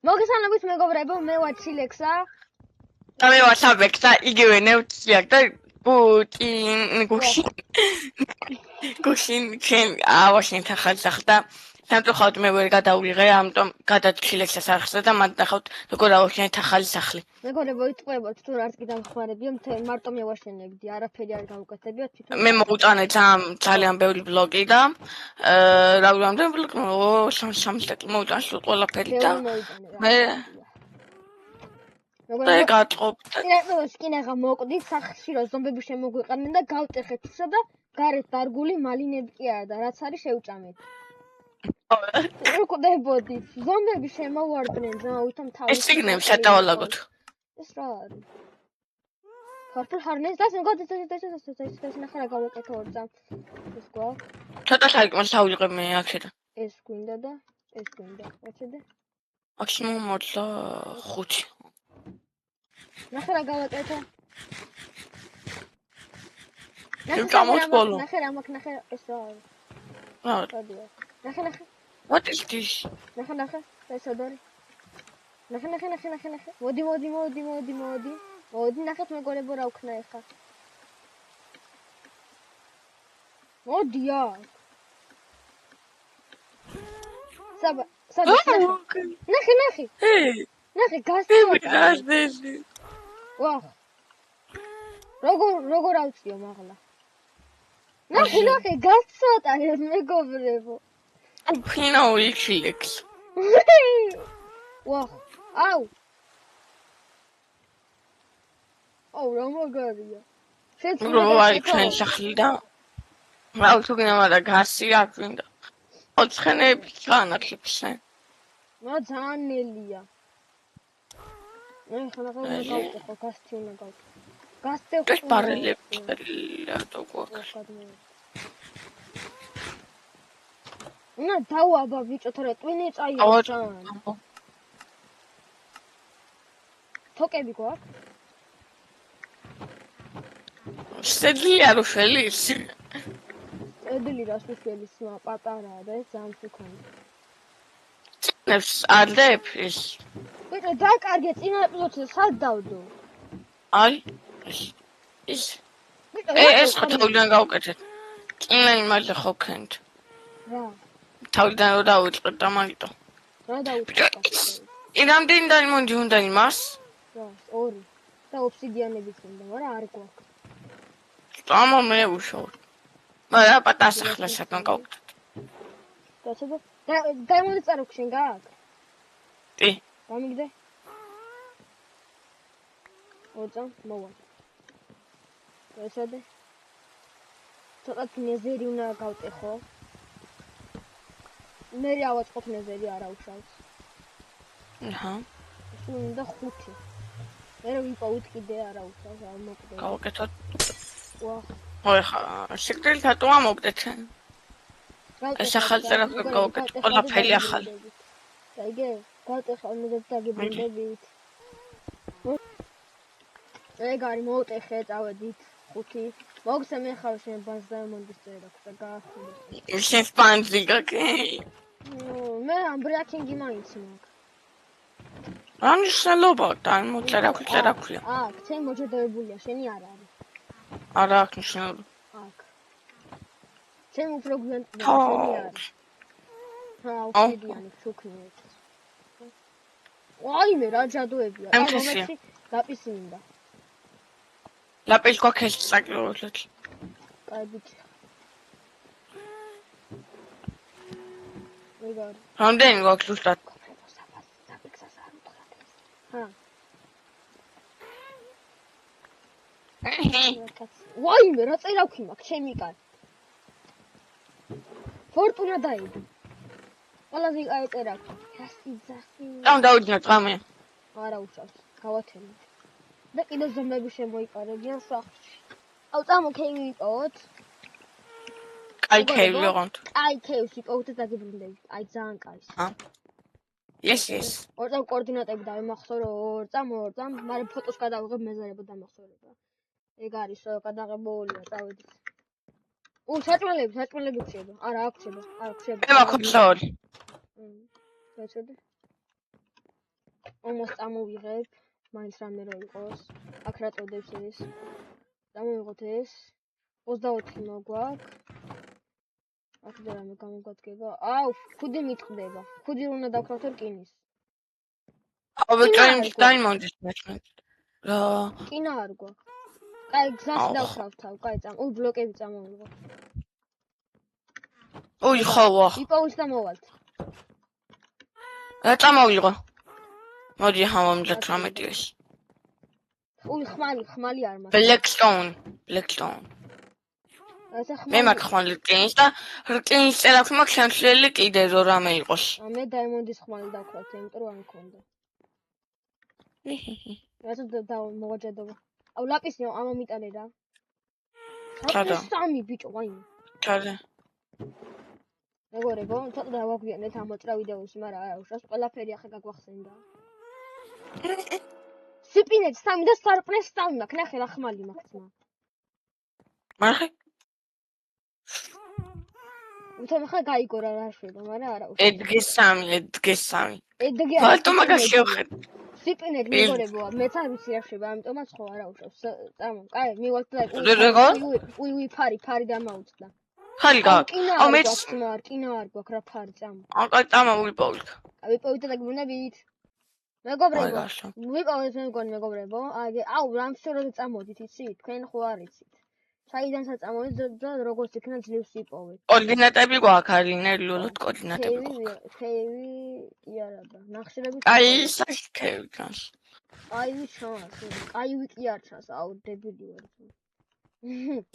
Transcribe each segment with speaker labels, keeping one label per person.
Speaker 1: მოგესალმებით მეგობრებო, მე ვარ ჩილექსა.
Speaker 2: და მე ვარ საბექსა, იგივე ნევციაკ და გუშინ ჩვენ ავაშენ ახალსახ და სამწუხაროდ მე ვერ გადავიღე, ამიტომ გადაჩილექსას არხსა და მათ ნახავთ როგორ ავაშენ ახალი სახლი.
Speaker 1: მეგობრებო, იტყვებოდ თუ არც კი დამხმარებია, მარტო მევაშენებდი, არაფერი არ გავუკეთებია თვითონ.
Speaker 2: მე მოვუწანე ძალიან ბევრი ბლოგი და რა ვიცი, ბლოგი 3 წელი მოვუწანე სულ ყველაფერი და მე და გაწყობ.
Speaker 1: პირდაპირ სკინაღა მოკვდით სახლში რომ ზომბები შემოგვიყარნენ და გავტეხეთ ისა და გარეთ დარგული მალინები კი არა და რაც არის შევჭამეთ. ვკვდებოდით, ზომბები შემოვარდნენ ზამავითომ თავის.
Speaker 2: ეს სიგნები შეტავალაგოთ.
Speaker 1: ეს რა არის? ფართო ჰარნეს და ეს ნახე რა გავაკეთე ორ წამ. ეს გვაქვს.
Speaker 2: ცოტა საიკმოს თავიღე მე აქედან.
Speaker 1: ეს გვინდა და ეს გვინდა. ვაჩედე?
Speaker 2: აქში მომოწა 5.
Speaker 1: ნახე რა გავაკეთე.
Speaker 2: გამოსბოლო.
Speaker 1: ნახე რა მაქვს, ნახე ეს რა არის?
Speaker 2: რა?
Speaker 1: ნახე.
Speaker 2: What is this?
Speaker 1: ნახე. ეს ადარი. ნახე. მოდი. მოდი, ნახეთ მეგობრებო რა ვქნა ეხა. მოდი აქ. საბა. ნახე. ნახე გასწია. ვახ. როგორ ავწიო მაღლა. ნახე გასწია მეგობრებო.
Speaker 2: ფინა უიქილექს.
Speaker 1: ვახ. აუ. რა მაგარია.
Speaker 2: შეცვლილი ჩვენ სახლი და რა თუ გინდა და გასი აქ ვინდა. ოცხენები განახიფსენ.
Speaker 1: მა ძანელია. ხანა გავკეთე, გასცი უნდა გავკეთე. გასცე
Speaker 2: ეს ბარელები რატო გვაქვს?
Speaker 1: უნდა დავაბა ბიჭო, თორე ტვინი წაიღო ძალიან. თოკები გვაქვს?
Speaker 2: შედლი არ უშველის.
Speaker 1: შედლი რას უშველის, პატარაა და ეს ძალიან ფიქონი.
Speaker 2: ნებს ადებ ის.
Speaker 1: ბიჭო, დაკარგე წინა ეპიზოდზე სად დავდო?
Speaker 2: აი ის. ეს თავიდან გავუკეთეთ. წინა იმაზე ხო ქენთ.
Speaker 1: რა?
Speaker 2: თავიდან რო დავიწყეთ და მაგიტო.
Speaker 1: რა დავიწყეთ?
Speaker 2: იმამდენ დაიმონდი უნდა იმას.
Speaker 1: რა, 2. და ოფსიდიანებიც უნდა, მაგრამ არ გვაქვს.
Speaker 2: ამა მე უშავ. მაგრამ პატასახლა საკან გავუკეთეთ.
Speaker 1: გასადა? დაიმონდი წარუქ შენ გააქვს?
Speaker 2: ტი.
Speaker 1: გამიგდე? ოცა, მოვა. გასადა? ცოტა ნეზერი უნდა გავტეხო. მე ავაწყობ ნეზერი არა უშავს.
Speaker 2: აჰა.
Speaker 1: უნდა 5. მე ვიპოვით კიდე არა უშავს, არ მოკდე.
Speaker 2: გავაკეთოთ.
Speaker 1: ვახ.
Speaker 2: ხა, შეკრილი თატო ამოგდეთ. ეს ახალწერა გავაკეთე, ყველაფერი ახალი.
Speaker 1: დაიგე, გავტეხა ნუძებს დაგიბრუნდებით. ეგარი მოვტეხე, წავედით 5. მოგცე მე ხარ შენ ბანს დაიმონდის წერა და გაახურე.
Speaker 2: შენ ბანზი გაკე.
Speaker 1: მე ამბრიაკინგი მაინც მაქვს.
Speaker 2: ანიშნულობა და მოწერა ქვია.
Speaker 1: აქ, ჩემ მოჭედებულია, შენი არ არის.
Speaker 2: არა აქ ნიშნულობა.
Speaker 1: აქ. ჩემ უფრო გვიანტია, შენი არის. ოფსიდიანი ჩუქნით. ვაიმე რა ჯადოებია.
Speaker 2: მომენტში
Speaker 1: ლაპისი მინდა.
Speaker 2: ლაპისი გვაქვს საკროლოთ.
Speaker 1: კარგით. ეგარ.
Speaker 2: რამდენი გვაქვს ზუსტად?
Speaker 1: ჰა. ვაიმე რა წერაქვი მაქვს ჩემი კარ. ფორტუნა დაიდი. ყველაზე კაი წერაქვი. სასიძახი.
Speaker 2: ამ დავიძინოთ ღამე.
Speaker 1: არა უშავს. გავათენით. და კიდე ზომბები შემოიყარებიან სახლში. აუ წამოქეივი ვიყავთ.
Speaker 2: კაი ქეივი ვიყავთ.
Speaker 1: კაი ქეივს ვიყავთ და დაგიბრუნდებით. აი ძალიან კაი.
Speaker 2: ჰა. ეს.
Speaker 1: ორ წამ კოორდინატები დავიმახსოვრო, ორ წამ, მაგრამ ფოტოს გადავიღებ მეზარება დამახსოვრება. ეგ არის გადაღებულია, წავედით. საჭმელები გრჩება. არა, აქ გრჩება.
Speaker 2: მე მაქვს 2.
Speaker 1: გასადი? ომოს წამოვიღებ, მაინც რამე რო იყოს. აქ რა წოდებს ეს? წამოვიღოთ ეს. 24 მოგვაქვს. აქედან რამე გამოგვადგება. აუ, ხუდი მიტყდება. ხუდი უნდა დავქრათ რკინის.
Speaker 2: ავეჭარი დაიმონდეს მაშინ. რა?
Speaker 1: რკინა არ გვაქვს. კაი, გზას დავქრავ თავ, კაი, ბლოკები წამოვიღო.
Speaker 2: ოი, ხავა.
Speaker 1: იპოვის და მოვალთ.
Speaker 2: რა წამოვიღო? მოდი ამომძა 18-ის.
Speaker 1: უი, ხმალი არ მაქვს.
Speaker 2: Blackstone. მე მაქვს ხმალი რკინის და რკინის წერაქვი მაქვს შემცვლელი კიდე რო რამე იყოს.
Speaker 1: მე დაიმონდის ხმალი დავქრავთ, იმიტომ რომ არ მქონდა. რატო მოვაჯადობა? აუ, ლაპისი ამომიტანე რა.
Speaker 2: ჩადა.
Speaker 1: სამი ბიჭო, ვაიმე.
Speaker 2: ჩადა.
Speaker 1: მეგობრებო, ცოტა დავაგვიანეთ ამ მოწრა ვიდეოში, მაგრამ არა უშავს, ყველაფერი ახლა გაგვახსენდა. სიპინეთ 3 და სარკმლებს 3 მაქვს, ნახე რა ხმალი მაქვს ძმა.
Speaker 2: მახე?
Speaker 1: უთომ ხა გაიგო რა შვება, მაგრამ არა უშავს.
Speaker 2: ედგე 3.
Speaker 1: ედგე არა.
Speaker 2: ბატონო მაგას შევხედე.
Speaker 1: სიპინეთ მეგობრებო, მეც არ ვიცი რა შვება, ამიტომაც ხო არა უშავს. წამო, კაი, მივალთ და უი, ფარი დამაუწყდა.
Speaker 2: ხალი გაქვს.
Speaker 1: აუ მეც რკინა არ გვაქვს რა ფარი წამო.
Speaker 2: კაი, წამოვიპოვეთ.
Speaker 1: ვიპოვეთ და გმუნებით. მეგობრებო, ვიპოვეთ მეგობრებო. აუ, რამსურად წამოდით, იცი? თქვენ ხო არ იცით. საიდანაც წამოდით და როგორც იქნა ძლივს იპოვეთ.
Speaker 2: კოორდინატები გვაქვს, ლინიარულად კოორდინატები გვაქვს.
Speaker 1: ქევი კი არა და ნახშირები.
Speaker 2: აი, საკევი ჩანს.
Speaker 1: აი, ჩანს. აი, კი არ ჩანს, აუ, დებილი ვარ.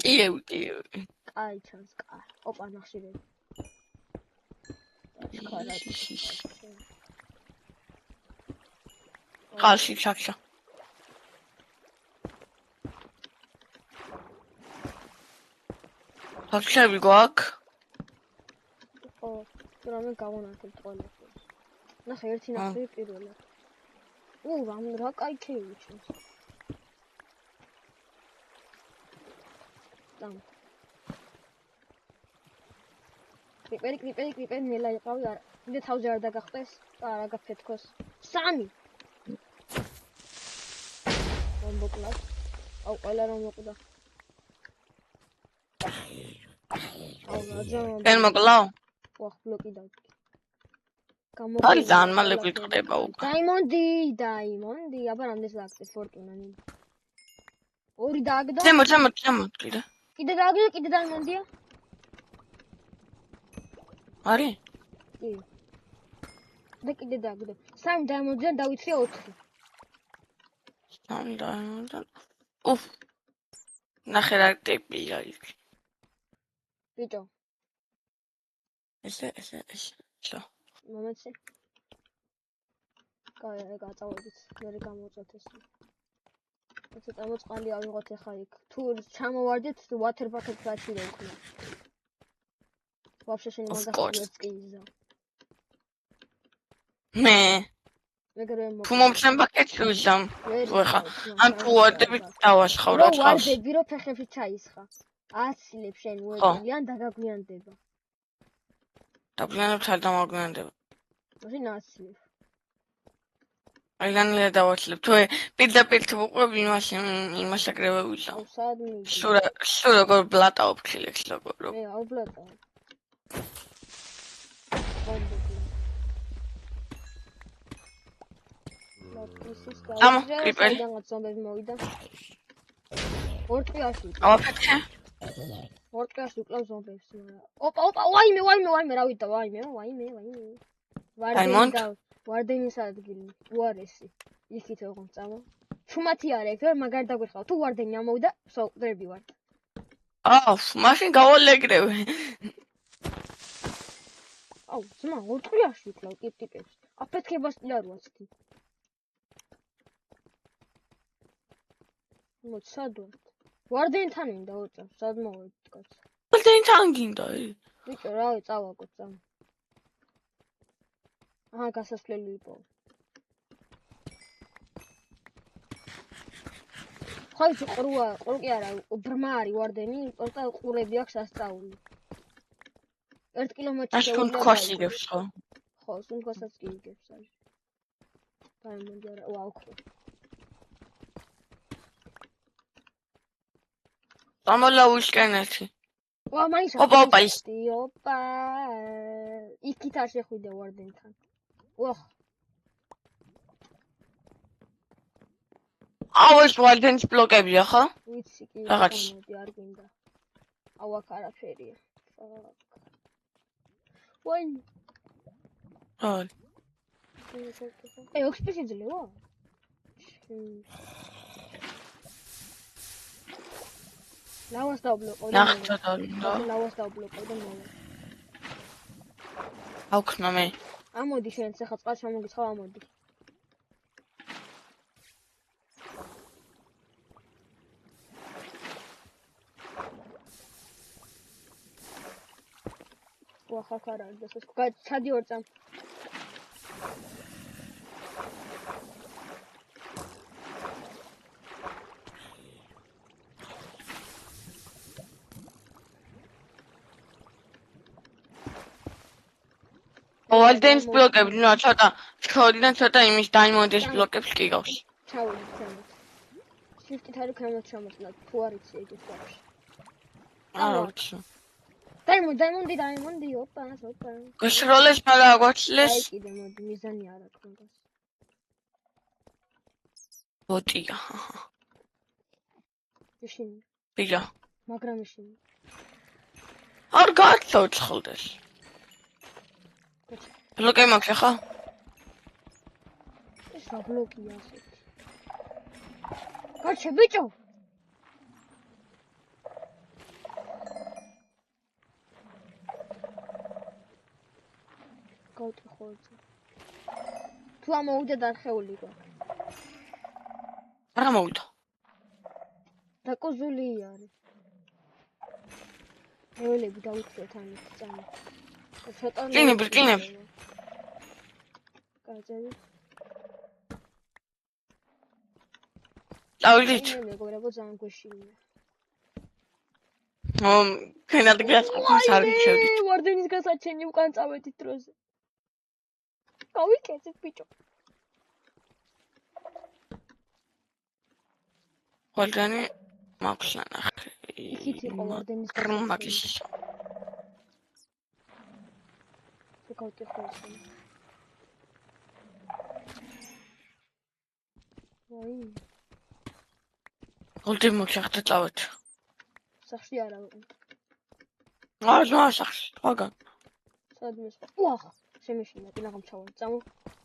Speaker 2: კიევი.
Speaker 1: აი, ჩანს, კაი. ოპა, ნახშირები.
Speaker 2: ხალში ჩაქშა. ხალშები გვაქვს.
Speaker 1: ხო, რამე გავონახებთ ყველაფერს. ნახე, ერთი ნახშირი პირველად. რა კაი ქევი ჩანს. დამ. კრიპერი ნელა იყავი არა. მე თავზე არ დაგახტეს, არა გაფეთქოს. 3. მომბოკლავ. აუ, ყველა რომ მოკვდა. აუ, რაჯა.ენ
Speaker 2: მოკლავ.
Speaker 1: ვახ, ბლოკი დავდი.
Speaker 2: ფარი ზანმალები ხდება უკვე.
Speaker 1: დაიმონდი, აბა რამდენს დააგდეთ ფორტუნანი. 2 დააგდო.
Speaker 2: ზემოთ კიდე.
Speaker 1: კიდე დააგდო, კიდე დაიმონდია.
Speaker 2: არის?
Speaker 1: კი. და კიდე დააგდო. 3 დაიმონდია, დავიცრია 4.
Speaker 2: 3 დაიმონდა. უფ. ნახე რა ტიპია იქ.
Speaker 1: ბიჭო.
Speaker 2: ესე. შო.
Speaker 1: მომეცი. კაი, გაწავედით. მე გამოწოთ ეს. ეს წამოწყალი ავიღოთ ახლა იქ. თუ ჩამოვარდეთ, water bucket ფლაში რო იქნა. ვაფშე შენ მაგას კი იზა.
Speaker 2: მე
Speaker 1: მეგრემ
Speaker 2: თუ მომცემ ბაკეტს ვიზამ. ხა, ან თუ ვარდები დავაშხავ რა ხავს.
Speaker 1: ვარდები რო ფეხებში ჩაისხა. აცილებ შენ უეჭვი ან დაგაგვიანდება.
Speaker 2: დაგგვიანებს არ დამაგვიანდება.
Speaker 1: მაშინ აცილებ.
Speaker 2: აი განლა დავაცლებ. თუ პირდაპირ თუ უყვები იმას აკრევე ვიზამ.
Speaker 1: სად მიდი?
Speaker 2: სულ როგორ ბლატაო ფიქრებს როგორ.
Speaker 1: მე აუბლატაო.
Speaker 2: ამა კრიპერი.
Speaker 1: ზომბები მოვიდა. ორტყიაში.
Speaker 2: ავაფეთქე.
Speaker 1: ორტყიაში უკლავ ზომბებს. ოპა, ვაიმე, რა ვიდა, ვაიმე. ვარდენის ადგილი, უარესი. იქით ოღონდ წავა. ჩუმათი არ ეგ, მაგარ დაგვიხავ. თუ ვარდენი ამოვიდა, დრები ვარ.
Speaker 2: მაშინ გავალეგრევე.
Speaker 1: აუ, ძმა, ორტყიაში უკლავ ტიპებს. აფეთქებას კი არ ვაცდი. მოცადო. ვარდენთან მინდა უწევ, სად მოვედი კაც.
Speaker 2: ვარდენთან გინდა?
Speaker 1: ბიჭო, რავი, წავაგოთ წამ. აჰა, გასასვლელი იპოვე. ხაი, ყრუ კი არა, ბრმა არის ვარდენი, პორტა ყურები აქვს ასწაული. 1 კილომეტრში
Speaker 2: შეუძლია. აშკუნ ქოსიგებს ხო?
Speaker 1: ხო, სუნქოსაც კი იგებს არის. Diamond არა, ვაუ.
Speaker 2: ამოლაუშკენეთი.
Speaker 1: ვა, მაინც
Speaker 2: ოპა, ის.
Speaker 1: ოპა. იქით არ შეხვიდე ვარდენთან. ვახ.
Speaker 2: აუ ეს ვარდენის ბლოკებია, ხო?
Speaker 1: ვიცი კი,
Speaker 2: რაღაც.
Speaker 1: მოდი არ გვინდა. აუ აქ არაფერია. ვაი.
Speaker 2: აი.
Speaker 1: ოქსპეცი ძლევა? ლავას დავბლოკო და
Speaker 2: ნახტა და
Speaker 1: ლავას დავბლოკო და მოვა.
Speaker 2: აუქნა მე.
Speaker 1: ამოდი შენ ახლა წყალს ჩამოგიცხავ ამოდი. ვახა ხარ არის ეს ჩადი ორ წამ.
Speaker 2: ვარდენის ბლოკები, ნუ ცოტა შორიდან ცოტა იმის დაიმონდის ბლოკებს კი გავს.
Speaker 1: ჩავიდით ზემოთ. Shift-ით არის ქვემოთ ჩამოწნოთ, თუ არ იცი ეგეთ ბავშვი.
Speaker 2: აუჩი.
Speaker 1: Diamond, ოპა.
Speaker 2: გაშროლეს მაგრამ აგვაჩლეს.
Speaker 1: აი კიდე მოდი, მიზანი არ აქვს მაგას.
Speaker 2: ბოტია.
Speaker 1: ისინი.
Speaker 2: ბიჭო.
Speaker 1: მაგრამ ისინი.
Speaker 2: არ გაცოცხლდეს. ბლოკი მაქვს ახლა?
Speaker 1: ეს რა ბლოკია ასეთი? გაჩე ბიჭო. გავტი ხოლმე. თუ ამოვიდე დარხეული გვაქვს.
Speaker 2: არა მოვიდა.
Speaker 1: დაკოზული არის. მეოლები დაუწევთ ამით წამი. ცოტა
Speaker 2: კლინები.
Speaker 1: გაძევი.
Speaker 2: დავიდით.
Speaker 1: მეგობრებო ძალიან გვეშინია.
Speaker 2: ქენად გასწრაფოს არ გიჩვენით.
Speaker 1: ვარდენის გასაჩენი უკან წავედით დროზე. გავიკეთეთ ბიჭო.
Speaker 2: ვარდენი მაქვს ნახე.
Speaker 1: იქით იყო ვარდენის
Speaker 2: გასაჩენი.
Speaker 1: გავტი ხოლმე. ვაი.
Speaker 2: გოლდი მოხდა წავედ.
Speaker 1: სახში არა ვიყო.
Speaker 2: სახში, თქვა.
Speaker 1: სადმე. ვახ, შემეშინა, კინაღამ ჩავალ. წამო.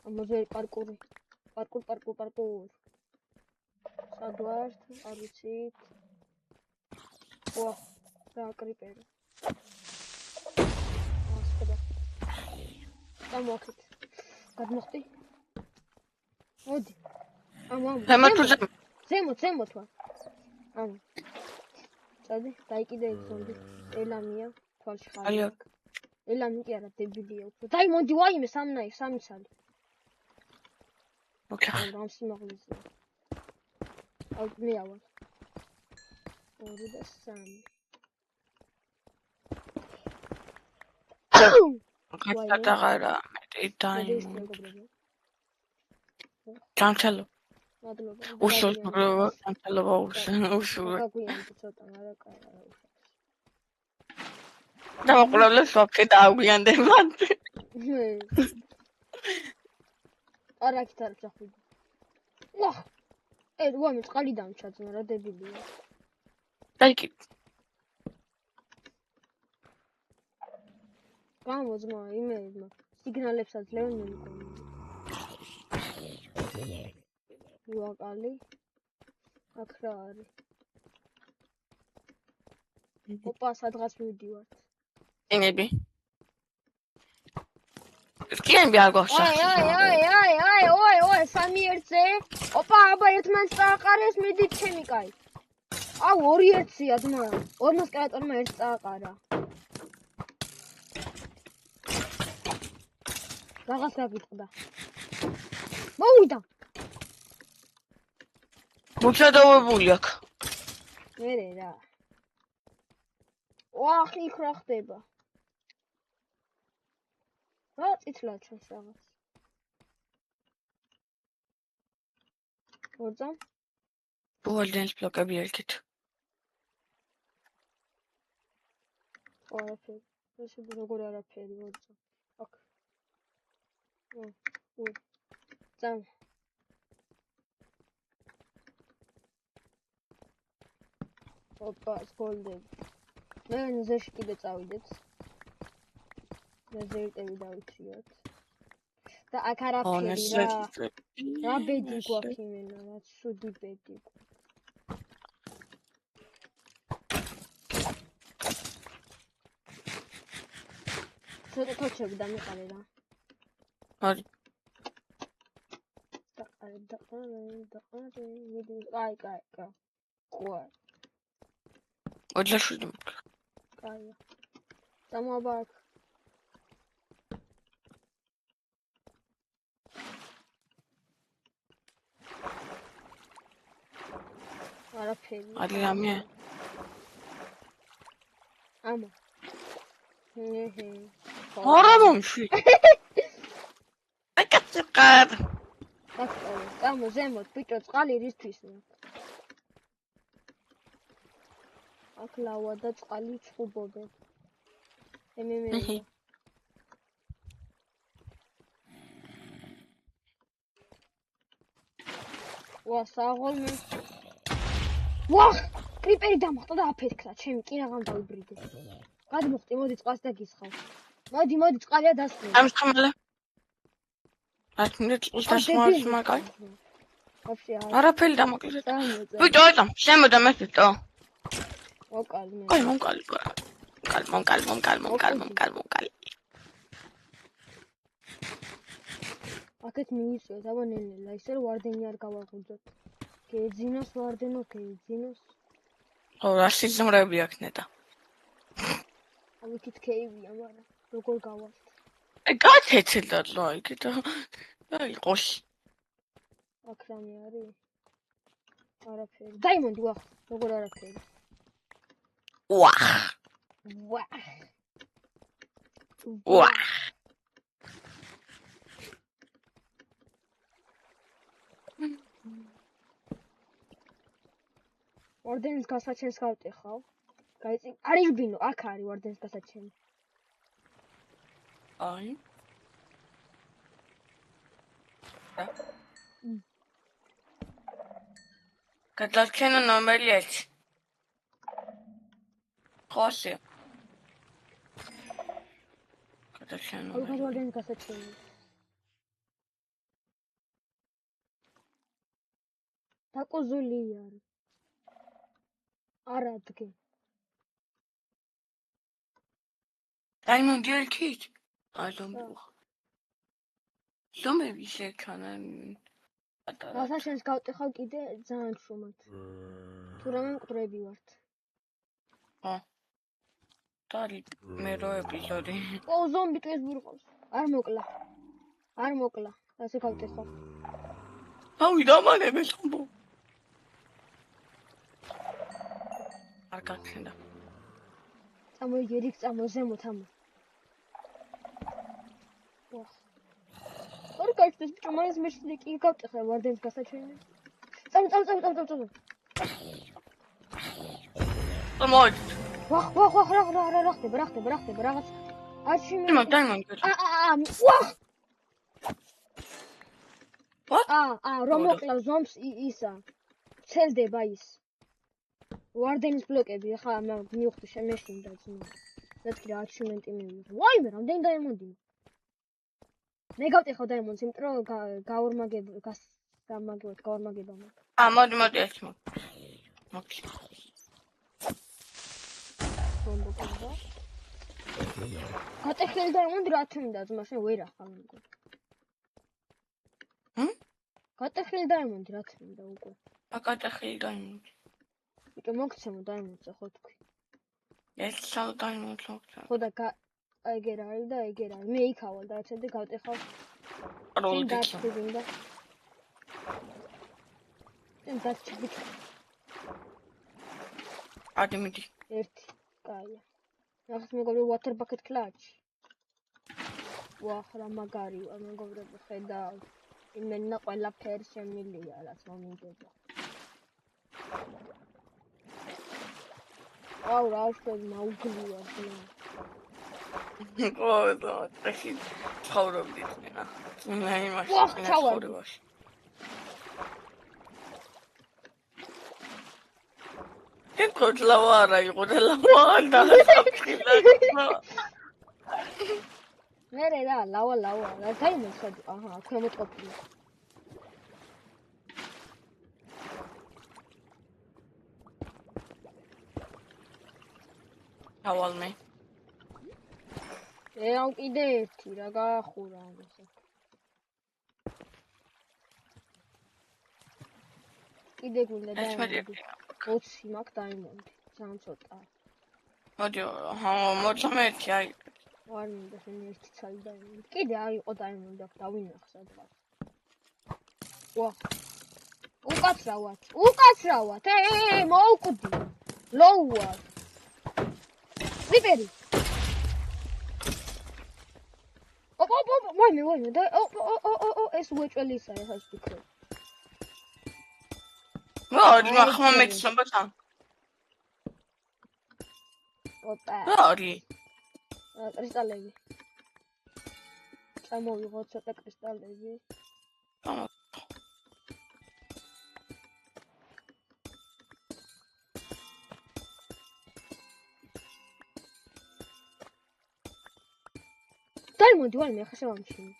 Speaker 1: ამაზე პარკური. პარკურ. სადვარ, არ ვიცით. ვახ, რა კრიპერი. ასკოდა. წამოხეთ. გადმოხდი. მოდი. ზემოთ ვარ. ამ. წადი, დაიკიდე ზონდი. ელამია, თვალში ხარ. ელამი კი არა, დებილია უფრო. დაიმონდი ვაიმე, სამი ცალი.
Speaker 2: ოკეი.
Speaker 1: ამ სიმაღლეზე. აუ მე ავალ. 2 და 3.
Speaker 2: გადაღარა მე დაიმონდი. ჩანჩალო.
Speaker 1: მადლობა.
Speaker 2: უშუალო ჩანჩალო უშუალო.
Speaker 1: გაგვიანდი ცოტა, მაგრამ კაი არა უშუალო.
Speaker 2: დავყოლე სოფი დააგვიანდებათ.
Speaker 1: არა კი თარ ჩახვიდე. ვახ. ვამე წყალი დამჩაძნა რა დებილია.
Speaker 2: დაიკი.
Speaker 1: გამოძმა იმეილმა. სიგნალებსაც ლევენ მე მგონი. ვაკალი. აქ რა არის? ოპა, სადღაც მივდივართ.
Speaker 2: ენები. სკიენები არ გვახსა.
Speaker 1: აი, 3 ერთზე. ოპა, აბა ერთმანეთს წააყარეს, მიდით ჩემი კაი. აუ, 2 ერთია ძმა. ორმოს კრატორმა ერთს წააყარა. რაღაც გაგიტყდა. მოვიდა.
Speaker 2: მოჩადოვებული აქ.
Speaker 1: მერე რა. ვახ, იქ რა ხდება? რა წითლა ჩანს რაღაც. ორ წამ.
Speaker 2: ბოლდენს ბლოკები ერთით.
Speaker 1: არაფერი. ესე როგორ არაფერი ორ წამ. აქ. წამ. ოპა, გოლდები. მე ნზეში კიდე წავიდეთ. დეზერტები დავიჩიოთ. და აქ არაფერი რა. რა ბედი გვაქვს იმენა, რა ცუდი ბედი. ცოტა თოჩები დამიყარე რა.
Speaker 2: არის.
Speaker 1: დაყარე, მიდი, კაი. ყوار.
Speaker 2: 27 მოკლე.
Speaker 1: კაია. დამოაბა აქ. არაფერი.
Speaker 2: არის რამე?
Speaker 1: ამა.
Speaker 2: არა მომში. აკაცი ყარ.
Speaker 1: წამო ზემოთ ბიჭო წყალი რისთვის ნახ. აქ ლავა და წყალი ჩხუბობენ. მე. ვა საღოლმე. ვა კრიპერი დამხტა და აფეთქდა ჩემი კი რაღაც დავიბრიდე. გადმოხტი მოდი წყალს და გისხავ. მოდი წყალია დასწრე.
Speaker 2: ამ ხმალა. ათმინე წყალს დასხმავს მაგალ.
Speaker 1: ვაფშე
Speaker 2: არაფერი დამოკლე. ბიჭო ატა შემოდა მესტო.
Speaker 1: ოკალმე.
Speaker 2: კალმონ.
Speaker 1: აქეთ მიიწვევთ აბა ნენელა ისე რომ ვარდენი არ გავაღვიძოთ. გეძინოს ვარდენო გეძინოს.
Speaker 2: ხო რა სიზმრები აქვს ნეტა.
Speaker 1: ამით კეივია მაგრამ როგორ გავალთ.
Speaker 2: გაცეცილდა რა იქით. აი ყოში.
Speaker 1: აქ რამე არის? არაფერი. დაიმონდი ვახ როგორ არაფერი.
Speaker 2: ვახ.
Speaker 1: ვარდენის გასაჩენს გავტეხავ. გაიწი. არის ბინო, აქ არის ვარდენის გასაჩენი.
Speaker 2: აი. გადაჩენა ნომერი 1. ხოსი. გადაჩენა.
Speaker 1: ვარდენის გასაჩენი. დაკოზული არის. არადგე.
Speaker 2: დაიმონდი ერთით. ალომბო. ლომები შექანან.
Speaker 1: გასაჩენს გავტეხავ კიდე ძალიან შრომად. თუ რამე მკვდრები ვართ.
Speaker 2: ხო. დარი მე რო ეპიზოდი.
Speaker 1: ზომბი ტყეს ბურყავს. არ მოკლა. ასე გავტეხავ.
Speaker 2: ავი დამანებე ხმო. არ გაქენდა.
Speaker 1: წამოიდი რიგ წამო ზემოთ ამა. ვახ. არ გაიქცეს ბიჭო მაინც მეშინე კი გავტეხა ვარდენის გასაჩენი. წამო.
Speaker 2: მოდი.
Speaker 1: ვახ რა ხდება რაღაც. არჩინე.
Speaker 2: დაიმონდი.
Speaker 1: ვახ.
Speaker 2: What?
Speaker 1: რომ მოკლავ ზომს ისა. ცელდება ის. ვარდენის ბლოკები ხა მივხვდი შემეშინდა ძმა. მეთქი რა აჩიმენტი მივიღე. ვაიმე რამდენი დაიმონდი. მე გავტეხავ დაიმონდს, იმიტომ რომ გავორმაგება მაქვს.
Speaker 2: მოდი ეს მოკლე.
Speaker 1: გატეხილი დაიმონდი რა თქმა ძმა შენ ვერ ახალ უკვე. გატეხილი დაიმონდი რა თქმა უკვე.
Speaker 2: აკატეხილი დაიმონდი.
Speaker 1: ბიჭო მოგცემო დაიმონდსა ხო თქვი.
Speaker 2: ეს საერთოდ დაიმონდი.
Speaker 1: ხო და ეგერ არის და ეგერ არის. მე იქავალ და ცედი გავტეხავ.
Speaker 2: როლი
Speaker 1: გინდა. შენ დაცი ბიჭო.
Speaker 2: ადიმიდი.
Speaker 1: ერთი. კაია. ნახეთ მეგობრებო water bucket clutch. ვახ რა მაგარი ვარ მეგობრებო ხედავ. იმენა ყველაფერი შემილია, რაც მომიგება. აუ, რა ვშევი, მაუგლია ძმა.
Speaker 2: ყოლა, წესი ცხოვრობდი წინა. წინა იმაში,
Speaker 1: ვახ,
Speaker 2: წინა
Speaker 1: ჩავარდი.
Speaker 2: ცხოვრებაში. ეკოთ ლავა არა იყო და ლავა დაასაფრთხილა.
Speaker 1: მერე რა, ლავა, რა დაიმოცხად, აჰა, ქვემოთ ყოფილი.
Speaker 2: ავალმე.
Speaker 1: აუ, კიდე ერთი რა გაახურა ამასაკ. კიდე გვინდა დაიმონდი. 20 მაქვს დაიმონდი. ძალიან ცოტა.
Speaker 2: მოდი, მოწმეთი აი.
Speaker 1: არ მინდა შენი ერთი ცალი დაიმონდი. კიდე აიყო დაიმონდი, აქ დავინახ სადღაც. ვა. უკაცრავად. მოუკვდი. ლოუა. რიპერი. ოპ, ვაიმე და ეს უეჭველისა ახლა ვფიქრობ.
Speaker 2: მოდი, ახლა მეცნობა თან.
Speaker 1: ოპა.
Speaker 2: მოდი.
Speaker 1: კრისტალები. წამოვიღო ცოტა კრისტალები. დაიმონდი ვაიმე ახლა შევამჩინე.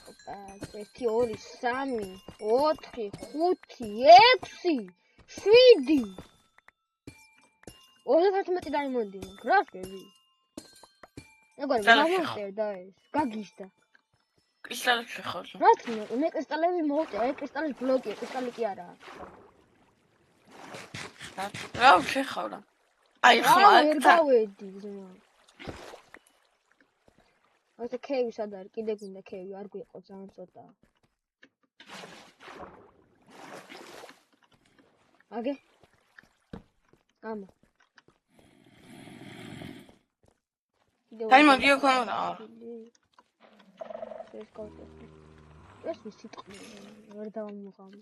Speaker 1: ოპა, 1 2 3 4 5 6 7 31 დაიმონდი გრაფები. ეგორი გამოვწერდა ეს. გაგიშდა.
Speaker 2: კრისტალები შეხავდა.
Speaker 1: რა თქმა უნდა, მე კრისტალები მოვწერე, აი კრისტალის ბლოკია, კრისტალი კი არაა.
Speaker 2: რა შეხავდა? აი ხმა
Speaker 1: ვერ გავედი ძმა. ასე კეივი სად არის? კიდე გვინდა კეივი, არ გვიყო ძალიან ცოტა. აგე? ამა.
Speaker 2: დაიმონდი ოქონდა.
Speaker 1: ეს კავტესი. ეს სიტყვი ვერ დავამოღამე.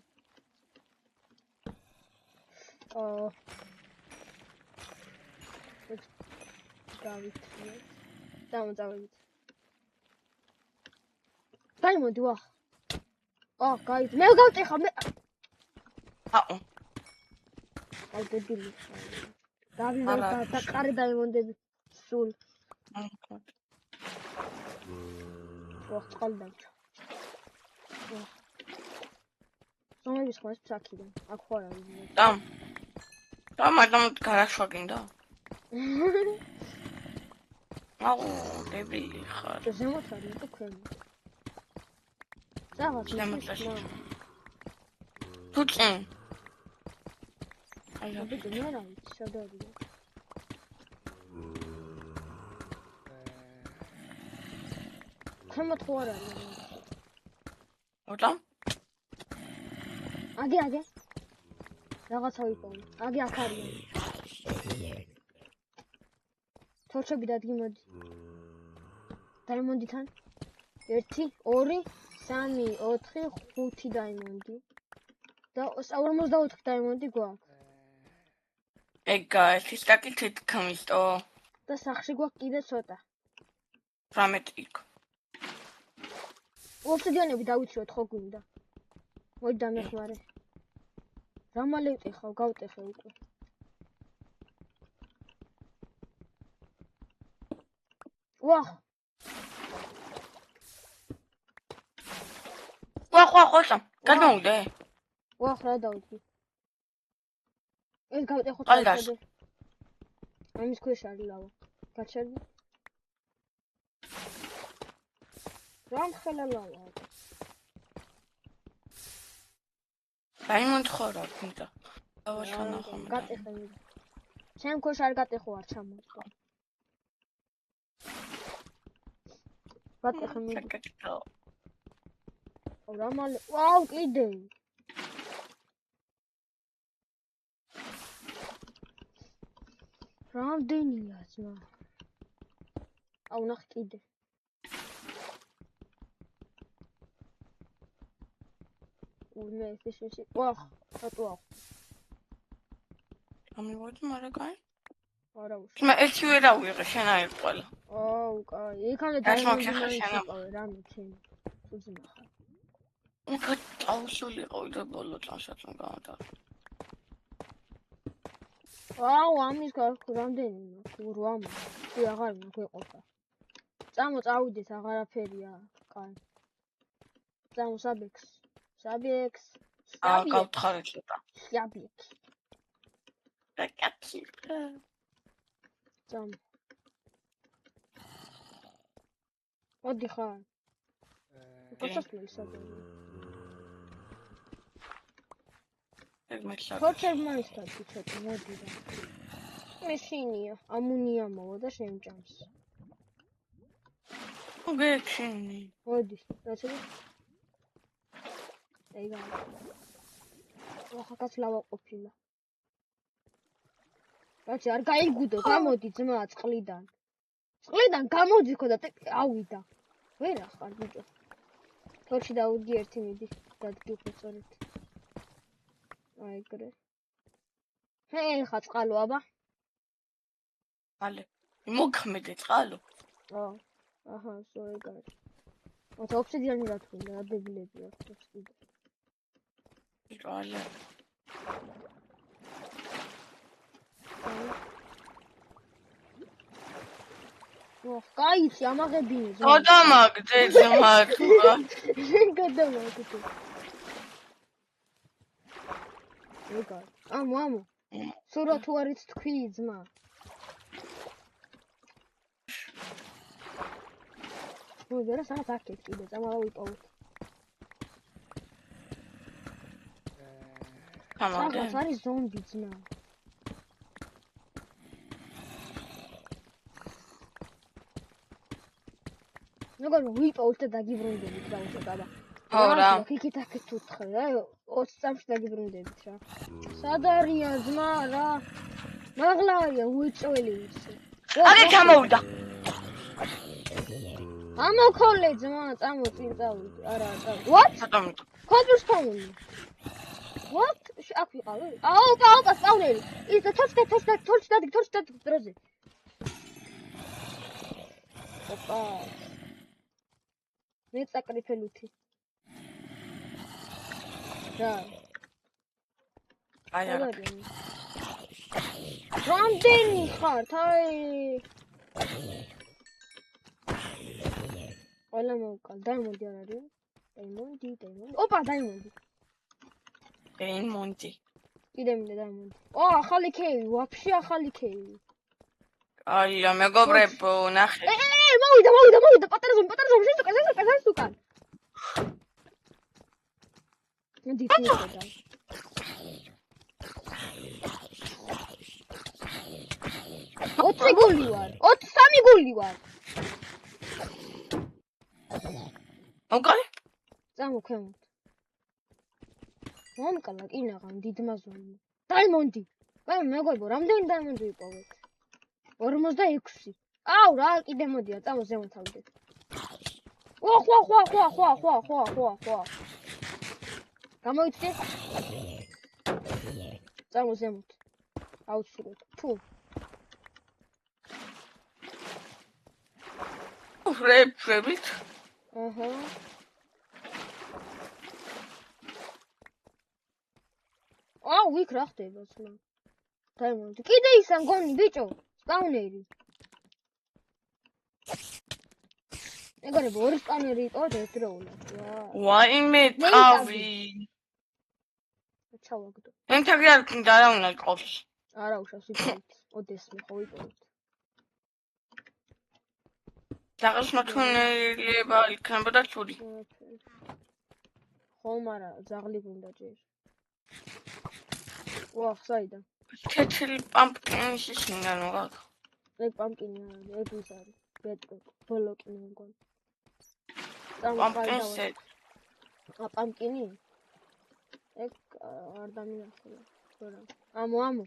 Speaker 1: დავიწყე. დავწავედით. დაიმონდი ვა. გაიც. მე გავტეხა მე.
Speaker 2: აუ.
Speaker 1: აი დებილი. დავიდე და ყარი დაიმონდები. სულ. ვახ, წყალი დავჭა. ვახ. ზომების ხმას ფსაქიდან. აქ ხარ არის.
Speaker 2: მაგრამ გარაშვა გინდა? აუ, დებილი ხარ.
Speaker 1: ზემოთ არის თუ ქვემოთ? ზემოთ.
Speaker 2: თუ წინ.
Speaker 1: აი, ბიჭო, მე რა ვიცი, სად არის? ქვემოთ ხო არ არის?
Speaker 2: ოდა?
Speaker 1: აგე. რაღაცა ვიპოვე. აგე აქ არის. თორჩები დადგი მოდი. დაიმონდი თან. 1 2 3 4 5 დაიმონდი. და 44 დაიმონდი გვაქვს.
Speaker 2: ეგა, ეს სტაკი თითქმის
Speaker 1: და სახში გვაქვს კიდე ცოტა.
Speaker 2: 18 იქ.
Speaker 1: ოფსიდიანები დავიცროთ ხო გვინდა. მოდი დამეხმარე. რა მალე ვტეხავ, გავტეხე უკვე. ვახ.
Speaker 2: ხოშა, გადმოვიდე.
Speaker 1: ვახ, რა დავიწყე. ეს გავტეხოთ
Speaker 2: ალგას.
Speaker 1: ამის ქვეშ არის ლავა. გაჩერდი. რამ ხელა ლავა.
Speaker 2: დაიმონდ ხორა, გინდა. დავაშანა ხომ.
Speaker 1: გატეხე. შენ ქვეშ არ გატეხო არ ჩამოწყო. გატეხე მე. რა მალე. ვაუ, კიდე. რამდენია ძმა? აუ, ნახე კიდე. მე ეს ისე. ვახ, რატო?
Speaker 2: ამივოდი, მაგრამ კაი.
Speaker 1: არა უშ.
Speaker 2: მე ერთი ვერ ავიღე, შენ აიღე ყველა.
Speaker 1: აუ, კაი. იქამდე
Speaker 2: ეს
Speaker 1: დაიმონდი
Speaker 2: მაგში ხარ
Speaker 1: მაინც
Speaker 2: შენ.
Speaker 1: იყავე, რამე ჩემი. უძმა ხარ.
Speaker 2: უკა წავსული ყავი და ბოლო წამსაც მაგადა.
Speaker 1: აუ, ამის რამდენი მაქვს? 8. კი, აღარ მაქვს ეყოფა. წავიდეთ, აღარაფერია, კაი. საბექს.
Speaker 2: გავთხარი ცოტა.
Speaker 1: საბექს.
Speaker 2: კაცი.
Speaker 1: მოდი ხარ. პასასკელი საბექს.
Speaker 2: ეგ მეცად.
Speaker 1: თორჩერ მაინცტადი ცოტა მოდი და. მესინია, ამუნია მოვა და შემჭამს.
Speaker 2: გექენი.
Speaker 1: მოდი, რაცები? ეგა. ახლა ლავა ყოფილა. რაც არ გაიგუდო, გამოდი ძმა წყლიდან. წყლიდან გამოდი ხო და ავიდა. ვერ ახარ ბიჭო. თორში დაუდი ერთი მიდი, დადგი უფრო სწორედ. აი ეგრე. ხა წყალო აბა.
Speaker 2: ალე. მოგხმედე წყალო.
Speaker 1: აჰა, სო ეგარი. ოთო ოფსიდიანი რა თქმა უნდა, დებილები აქვს ოფსიდიანი.
Speaker 2: ალე.
Speaker 1: კაიცი ამაღებინე ზო.
Speaker 2: გადამაგდე ძმა თურა.
Speaker 1: გადამაგდე. ეგარ. ამო. სურა თუ არის თქვი ძმა. მოდი რა სანაც აქეთ კიდე წამოვიპოვოთ.
Speaker 2: გამოდე.
Speaker 1: ეს არის ზომბი ძმა. როგორ ვიპოვოთ და დაგიბრუნდებით რა უცებ აბა.
Speaker 2: რა.
Speaker 1: იქით აქეთ უთხე რა 20 წამში დაგიბრუნდებით რა. სად არია ძმა რა? მაღლა არია უიწველი ისე.
Speaker 2: აგე გამოვიდა.
Speaker 1: ამოქოლე ძმა, წამოწინ წავიდე. არა. What? Cobblestone. What? აქ ვიყავი? ოპა, სპაუნერი. ის თორჩ დადი დროზე. ოპა. მე წაკრიფელუთი. რა.
Speaker 2: აი არა.
Speaker 1: რამდენი ხარ? თაი. ყველა მოვკალ, დაიმონდი არ არის? დაიმონდი. ოპა, დაიმონდი. კიდე მინდა დაიმონდი. ახალი ქეივი, ვაფშე ახალი ქეივი.
Speaker 2: აია, მეგობრებო, ნახე.
Speaker 1: მოვიდა, პატარა ზომი, შენ უკან. მოდი თვითონ. 4 გული ვარ. 3 გული ვარ.
Speaker 2: მოკალე?
Speaker 1: წამოქვემოთ. მომკალა კინაღამ დიდმა ზომი. დაიმონდი. მეგობრებო, რამდენი დაიმონდი ვიპოვეთ? 46. აუ რა, კიდე მოდია, წამო ზემოთავდეთ. ხვა. გამოიწე. წამო ზემოთ. აუცილებლად. თუ.
Speaker 2: ფრებით.
Speaker 1: აჰა. ვიქ რა ხდება სულ? დაიმონდი. კიდე ისა მგონი ბიჭო, სპაუნერი. ეგარებო, ორი სპაუნერი იყავთ ერთდროულად.
Speaker 2: ვაიმე ტყავი.
Speaker 1: ჩავაგდო.
Speaker 2: ენთაგი არ გინდა რა უნდა ყავს.
Speaker 1: არა უშავს ვიპოვეთ. ოდესმე ხო ვიპოვეთ.
Speaker 2: დაღესმოთუნელება იქნებოდა ცუდი.
Speaker 1: ხომ არა, ზაღლი გუნდა ჯერ. საიდან?
Speaker 2: თეთრი პამპკინის ისინგან მოგაკ.
Speaker 1: ეგ პამპკინი არის, ეგ ის არის. ბოლოკი მე მგონი.
Speaker 2: პამპკინსე.
Speaker 1: პამპკინი? ეგ არ დამინახულა. ამო.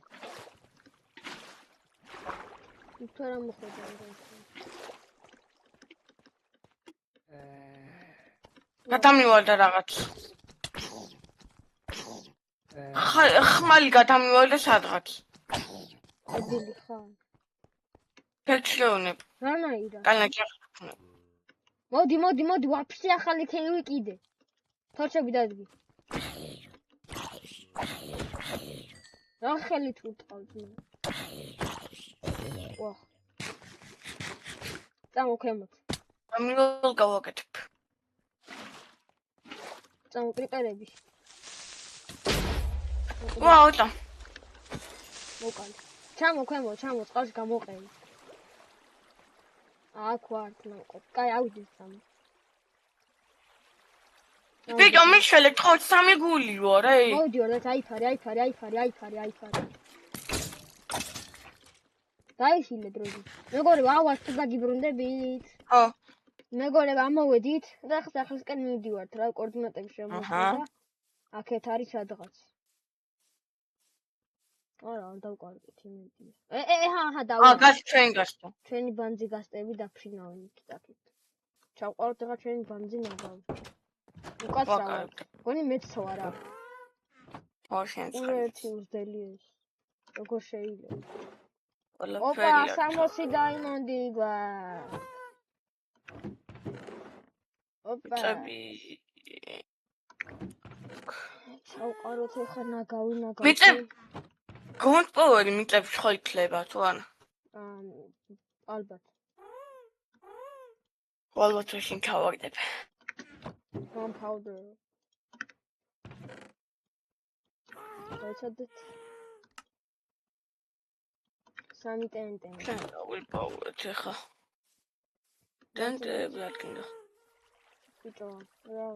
Speaker 1: თუ რა მოხდა?
Speaker 2: გადამივარდა რაღაც. ხმალი გადამივალე სადღაც.
Speaker 1: ებილი ხარ.
Speaker 2: ფექშეუნებ.
Speaker 1: რანაირად?
Speaker 2: კანაკი.
Speaker 1: მოდი, ვაფშე ახალი თეივი კიდე. თორჩები დადგი. რა ხელით უტყავთ მე? ვახ. წამოქემოთ.
Speaker 2: ამილ გავაკეთებ.
Speaker 1: წამოკრიპერები.
Speaker 2: ვაუტა.
Speaker 1: მოკალი. ჩამოქემო, წყალში გამოყევი. აქ ვართ ნაკო. კაი, ავიდეთ სამი.
Speaker 2: ბიჭო, მიშელე, თქო, 3 გული ვარ, ე.
Speaker 1: მოვიდიო, და აიფარე. დაიშილე დროზე. მეგობრებო, ავას თუ დაგიბრუნდებით?
Speaker 2: ხო.
Speaker 1: მეგობრებო, ამოვედით და ახლა მივდივართ რა კოორდინატები შემოგვიყვება. აქეთ არის სადღაც. არა, არ დავკარგეთ იმედი. დავკარგეთ.
Speaker 2: გას ჩვენ გასწო.
Speaker 1: ჩვენი ბანძი გასტები დაფრინავენ იქით. ჩავყავთ ახლა ჩვენი ბანძი ნაგავ. უკაცრავად. გონი მეცოა რა.
Speaker 2: ოშენს.
Speaker 1: ერთი უძდელი ეს. როგორ შეიძლება?
Speaker 2: ყველაფერი.
Speaker 1: ოპა, 60 დაიმონდი გვაქვს. ოპა.
Speaker 2: წები.
Speaker 1: ჩავყაროთ ახლა ნაგავი.
Speaker 2: მიწებ. გონპოვერი მიწებს ხო იქნება თუ არა?
Speaker 1: ალბათ.
Speaker 2: ალბათ შენ ჩავაგდებ.
Speaker 1: Gunpowder. დაიცადეთ. სამი ტენტე.
Speaker 2: ვიპოვეთ ახლა. ტენტები ადგინდა.
Speaker 1: ბიჭო, რა.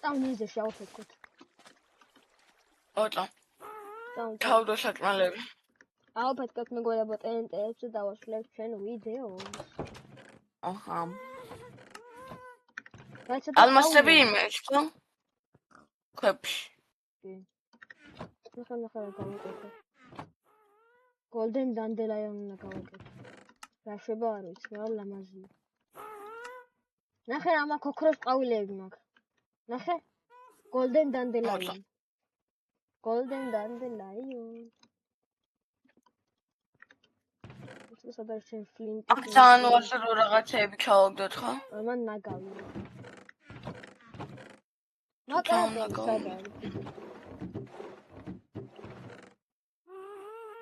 Speaker 1: ტაუნიზე შევფეთქოთ.
Speaker 2: ოტა. თავდასაკმალები.
Speaker 1: ავფეთქოთ მეგობრებო ტენტებს და დავაშლებ ჩვენ ვიდეოს.
Speaker 2: აჰა.
Speaker 1: დაიცადეთ.
Speaker 2: ალმასები იმეც, ხო? ხვებში.
Speaker 1: ნახე გავაკეთე. Golden Dandelion უნდა გავაკეთე. რა შეება არ ვიცი, რა ლამაზია. ნახე ამა ქოქროს ყვავილები მაქვს. ნახე? Golden Dandelion. სადაც შენ ფლინტი.
Speaker 2: აქ ძალიან უასე რაღაცეები ჩავაგდოთ, ხო?
Speaker 1: მან ნაგავი.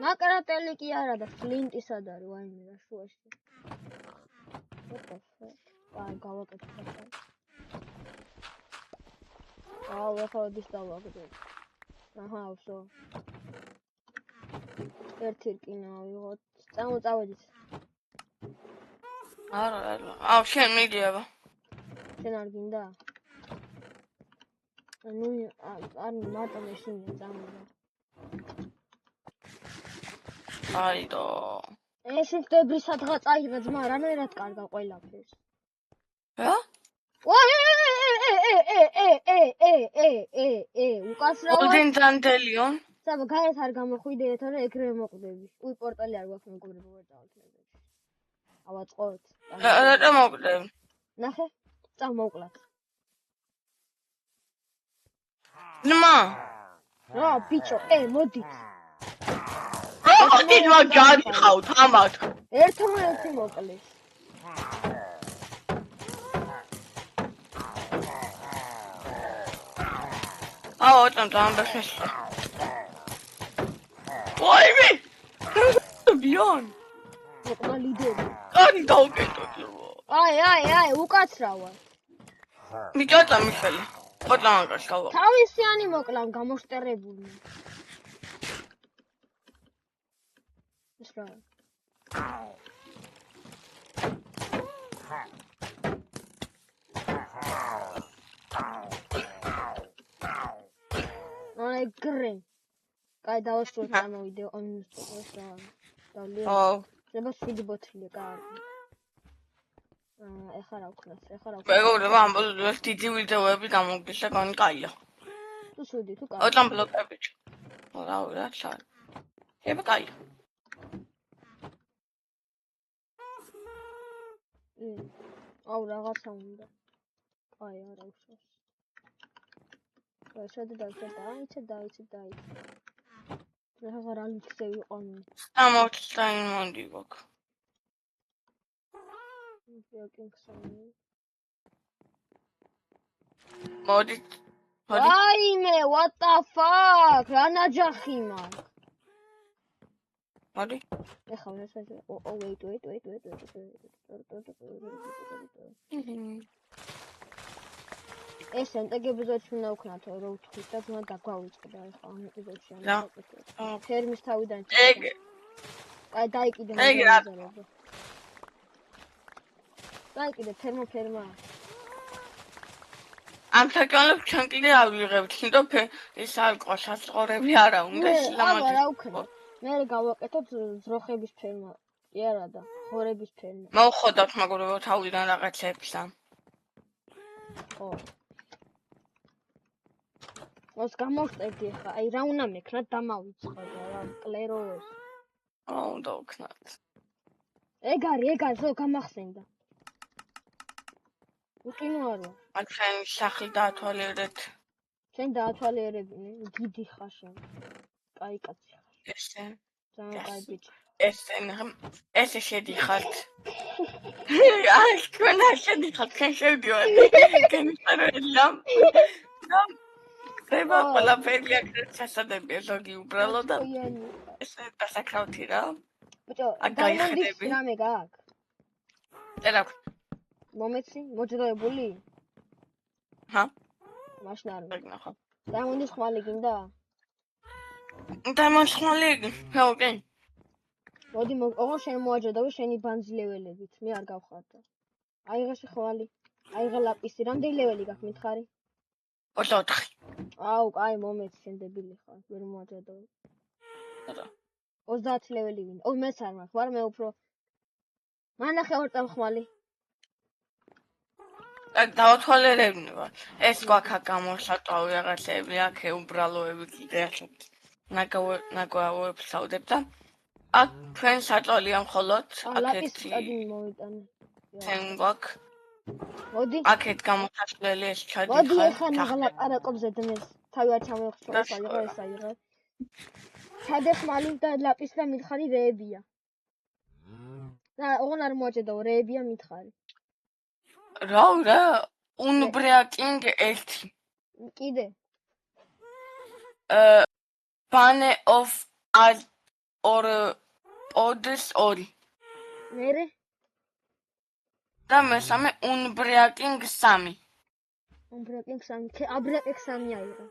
Speaker 1: ნაკრატელი კი არა და ფლინტი სად არის ვაიმე რა შუაში. აი გავაკეთე ხა. ახლა ის დავაგდე. აჰა, ვსო. ერთი რკინა ვიღოთ. წავედით.
Speaker 2: არა. შენ მიდიება.
Speaker 1: შენ არ გინდა? ნუ არ მარტო მეშინია წამოვა.
Speaker 2: აიდო.
Speaker 1: ეს ხდები სადღაც აიღე ძმა, რანაირად კარგა ყველაფერს.
Speaker 2: რა?
Speaker 1: უკაცრავად.
Speaker 2: Golden Dandelion.
Speaker 1: საბა გაეთ არ გამოხვიდე, თორე ეგრევე მოკვდები. უი პორტალი არ გვაქვს მეგობრებო, ვერ დავთვალეთ. ავაწყოთ.
Speaker 2: რა მოკვდები?
Speaker 1: ნახე, წამოვკლათ.
Speaker 2: ნმა.
Speaker 1: რა ბიჭო, მოდით.
Speaker 2: მოდი მაგარიხავთ ამათ.
Speaker 1: ერთმანეთი მოკლეს.
Speaker 2: ოტამ დამბახეს. ვაიმე! ბიონ.
Speaker 1: მოყვა ლიდერი.
Speaker 2: კანი დავკეტოთ.
Speaker 1: აი, უკაცრავად.
Speaker 2: მიწოთა მიხელი. ოტა მაგას გავა.
Speaker 1: თავისიანი მოკლამ გამოშტერებული. ის რა. აი გრე. კაი დავასრულე ამოვიდეო ამის რა. დავლია. შეიძლება 7 ბოთლი კარგი. ეხლა რა ვქნას?
Speaker 2: მეგობრებო, ამ ბოლოს დიდი ვიდეოები გამოგდის და გონი კაია.
Speaker 1: თუ 7 თუ კარგი.
Speaker 2: ოტამ ბლოკები. რა ჩარ. ება კაია.
Speaker 1: აუ რაღაცა უნდა. აი არა უშავს. შოდი დაიცე. აღარ ალიქზე ვიყონი.
Speaker 2: 60 დაიმონდი გვაქვს. მოდი.
Speaker 1: ვაიმე, what the fuck? რა ნაჯახი მაქვს?
Speaker 2: მოდი.
Speaker 1: ეხლა wait. ეს ენტეგები ზოც უნდა ვქნათ, რომ ვთქვით და ძმა დაგვავიწყდა ეხლა ამ ეპიზოდში. ფერმის თავიდან. აი დაიკიდე მაგალითად. დაიკიდე ფერმა.
Speaker 2: ამ საკანებს ჩვენ კიდე ავიღებთ, იმიტომ ეს ალკო სასწორები არა უნდა
Speaker 1: აბა რა ვქნათ? მე გავაკეთოთ ძროხების ფერმა. კი არა და ხორების ფერმა.
Speaker 2: მოვხოდავთ მაგურებო თავიდან რაღაცებს ამ.
Speaker 1: ხო. ოს გამოვწერდი ახლა, აი რა უნდა მექნათ დამავიწყო და რა კლეროს.
Speaker 2: უნდა ვქნათ.
Speaker 1: ეგ არის, ზო გამახსენდა. უკინო არა.
Speaker 2: აქ შენ სახლი დაათვალიერეთ.
Speaker 1: შენ დაათვალიერებინე, გიდი ხარ შენ. კაი კაცი ხარ.
Speaker 2: ესე.
Speaker 1: ძალიან კაი ბიჭი.
Speaker 2: ესე შედიხართ. აი, თქვენ არ შედიხართ, შენ შევდივარ. გენიფერელამ. დება ყველაფერი აქეთ სასადებია ზოგი უბრალოდ და ესე დასაკრავთი რა.
Speaker 1: ბიჭო, დაიმონდის რამე გაქვს?
Speaker 2: წერა.
Speaker 1: მომეცი, მოჭროებული?
Speaker 2: ჰა?
Speaker 1: მაშინ არ
Speaker 2: ვიგნახო.
Speaker 1: დაიმონდის ხმალი გინდა?
Speaker 2: დაიმონდის ხმალი? ოკე.
Speaker 1: მოდი, ოღონ შენ მოაჯერდავი შენი ბანძი ლეველებით, მე არ გავხარდა. აიღე ხმალი, აიღე ლაპისი, რამდენი ლეველი გაქვს მითხარი?
Speaker 2: 24.
Speaker 1: აუ, კაი, მომეცი, შენ დებილი ხარ, ვერ მოაჯერდავი.
Speaker 2: არა.
Speaker 1: 30 ლეველი გინდა. მეც არ მაქვს, ვარ მე უფრო. მანახე ორ წამ ხმალი.
Speaker 2: დავთვალერებნი ვარ. ეს გვაქვს გამოსატვავი რაღაცები, აქ უბრალოები კიდე ახეთ. ნაგვავებს ავდებ და აქ თქვენ საწოლია მხოლოდ
Speaker 1: აქეთი მოვიტანე.
Speaker 2: ჩვენ გვაქვს.
Speaker 1: მოდი.
Speaker 2: აქეთ გამოსასვლელი ეს ჩადიხარ.
Speaker 1: მოდი ახლა ნაღლაპარაკობზე დნეს. თავი არ ჩამოეხშო, ეს აიღე. ჩადე ხმალი და ლაპის და მითხარი რეებია. და ოღონ არ მოაჭედაო, რეებია მითხარი.
Speaker 2: რა? უნბრეაკინგ 1.
Speaker 1: კიდე.
Speaker 2: Bane of or odes 2.
Speaker 1: მერე?
Speaker 2: და მესამე უნბრეაკინგ 3.
Speaker 1: უნბრეაკინგ 3. აბრეაკინგ 3 აიღე.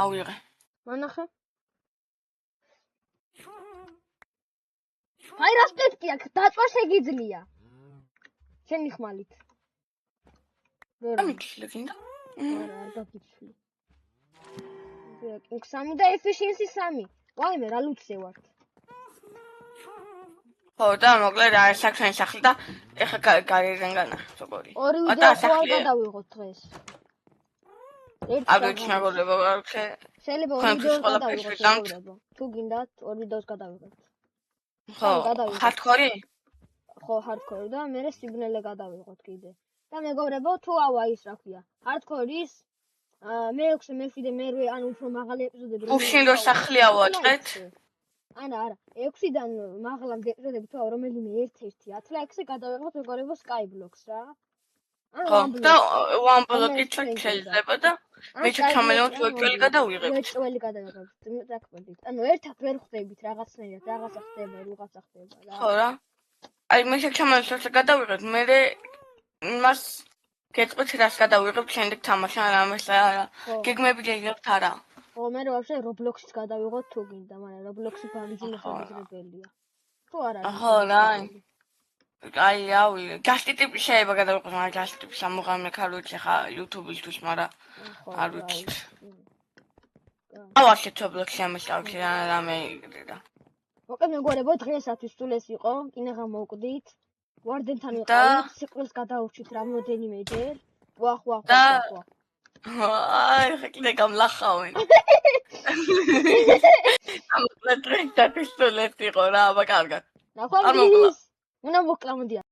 Speaker 2: ავიღე.
Speaker 1: მანახე. აი რა სპექტი აქვს, დაწვა შეგიძლია. შენი ხმალით.
Speaker 2: ამიქლე გინდა?
Speaker 1: არა, არ გაგიცვლი. უნბრეაკინგ 3 და efficiency 3. ვაიმე, რა ლუცზე ვართ.
Speaker 2: ხო, და მოკლედ არის საქმე სახლი და ეხა გარედან განახეთ როგორი.
Speaker 1: ორი ვიდეო ხوار გადავიღოთ დღეს.
Speaker 2: აგეთ მაგოლებო აქვს.
Speaker 1: შეიძლება ორი ვიდეო გადავიღოთ მაგოლებო. თუ გინდათ ორი ვიდეოს გადავიღოთ.
Speaker 2: ხო, ჰარდკორი?
Speaker 1: ხო, ჰარდკორი და მე სიგნალე გადავიღოთ კიდე. და მეგობრებო, თუ ავა ის რა ქვია, ჰარდკორის მე-6 მე-7 მე-8 ანუ უფრო მაღალი ეპიზოდები
Speaker 2: უშინდო სახლი ავაწყეთ.
Speaker 1: არა, 6-დან მაღლამდე ეპიზოდები თუ რომელიმე ერთ-ერთი 10 ლაიქზე გადავიღოთ მეგობრებო Skyblock-ს რა.
Speaker 2: ხო, და one block-ი შეიძლება და მე ჩამელოთ ვეჭველი გადავიღებთ.
Speaker 1: ვეჭველი გადავიღებთ, დაკბოდით. ანუ ერთად ვერ ხვდებით რაღაცნაირად, რაღაცა ხდება რა.
Speaker 2: ხო რა. აი მე ჩამელოთ გადავიღებთ, მე იმას გეტყვით რას გადავიღებთ შემდეგ თამაში ან ამას არა. გეგმები გეგებთ არა.
Speaker 1: ხო, მე ვაფშე Roblox-ს გადავიღოთ თუ გინდა, მაგრამ Roblox-ი ბანძი მოხდებელია. თუ არა.
Speaker 2: ხო რა. აი ავი, გასტი ტიპი შეიძლება გადავიღოთ, მაგრამ გასტი ტიპი სამუღამე ხარუჩი ხა YouTube-ისთვის, მაგრამ არ ვიცი. ავაშე Roblox-ი ამასავში რამე იგრიდა.
Speaker 1: მოკლედ მეგობრებო, დღეისათვის სულ ეს იყო, კინაღა მოვკვდით. ვარდენთან ვიყავით, სიყვარულს გადავურჩით რამოდენიმეჯერ. ვახ.
Speaker 2: აი, ხეკიდე გამლახავენ. ამოკლედ დღეისათვის სულ ეს იყო რა, აბა კარგად.
Speaker 1: ნახავთ, უნდა მოკლამოდია.